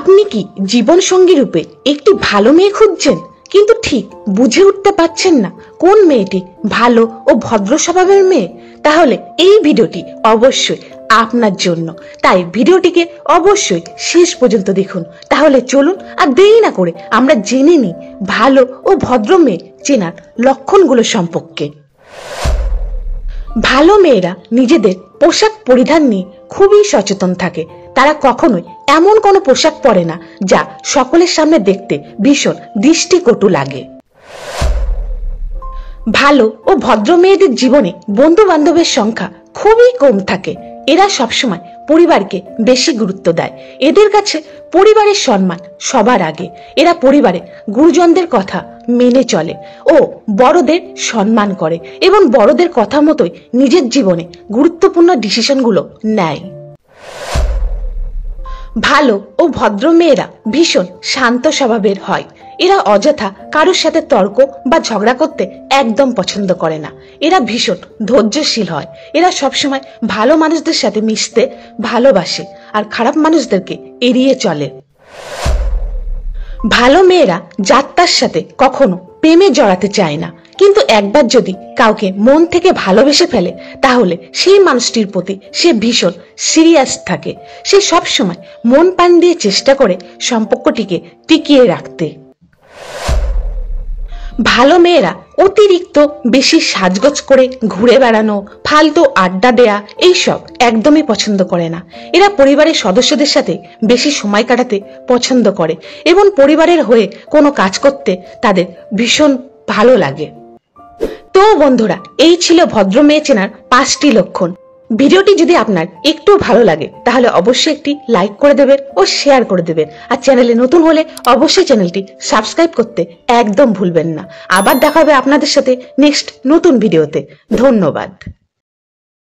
আপনি কি জীবন সঙ্গী রূপে একটি ভালো মেয়ে খুঁজছেন, কিন্তু ঠিক বুঝে উঠতে পারছেন না কোন মেয়েটি ভালো ও ভদ্র স্বভাবের মেয়ে? তাহলে এই ভিডিওটি অবশ্যই আপনার জন্য। তাই ভিডিওটিকে অবশ্যই শেষ পর্যন্ত দেখুন। তাহলে চলুন আর দেরি না করে আমরা জেনে নিই ভালো ও ভদ্র মেয়ে চেনার লক্ষণগুলো সম্পর্কে। ভালো মেয়েরা নিজেদের পোশাক পরিধান নিয়ে খুবই সচেতন থাকে। তারা কখনোই এমন কোনো পোশাক পরে না যা সকলের সামনে দেখতে ভীষণ দৃষ্টিকটু লাগে। ভালো ও ভদ্র মেয়েদের জীবনে বন্ধু বান্ধবের সংখ্যা খুবই কম থাকে। এরা সবসময় পরিবারকে বেশি গুরুত্ব দেয়। এদের কাছে পরিবারের সম্মান সবার আগে। এরা পরিবারে গুরুজনদের কথা মেনে চলে ও বড়দের সম্মান করে এবং বড়দের কথা মতোই নিজের জীবনে গুরুত্বপূর্ণ ডিসিশনগুলো নেয়। ভালো ও ভদ্র মেয়েরা ভীষণ শান্ত স্বভাবের হয়। এরা অযথা কারোর সাথে তর্ক বা ঝগড়া করতে একদম পছন্দ করে না। এরা ভীষণ ধৈর্যশীল হয়। এরা সবসময় ভালো মানুষদের সাথে মিশতে ভালোবাসে আর খারাপ মানুষদেরকে এড়িয়ে চলে। ভালো মেয়েরা যাত্রার সাথে কখনো প্রেমে জড়াতে চায় না, কিন্তু একবার যদি কাউকে মন থেকে ভালোবেসে ফেলে তাহলে সেই মানুষটির প্রতি সে ভীষণ সিরিয়াস থাকে। সে সবসময় মন প্রাণ দিয়ে চেষ্টা করে সম্পর্কটিকে টিকিয়ে রাখতে। ভালো মেয়েরা অতিরিক্ত বেশি সাজগোজ করে ঘুরে বেড়ানো, ফালতু আড্ডা দেয়া এইসব একদমই পছন্দ করে না। এরা পরিবারের সদস্যদের সাথে বেশি সময় কাটাতে পছন্দ করে এবং পরিবারের হয়ে কোনো কাজ করতে তাদের ভীষণ ভালো লাগে। তো বন্ধুরা, এই ছিল ভদ্র মেয়ে চেনার 5টি লক্ষণ। ভিডিওটি যদি আপনার একটু ভালো লাগে তাহলে অবশ্যই একটি লাইক করে দেবেন ও শেয়ার করে দেবেন। আর চ্যানেলে নতুন হলে অবশ্যই চ্যানেলটি সাবস্ক্রাইব করতে একদম ভুলবেন না। আবার দেখা হবে আপনাদের সাথে নেক্সট নতুন ভিডিওতে। ধন্যবাদ।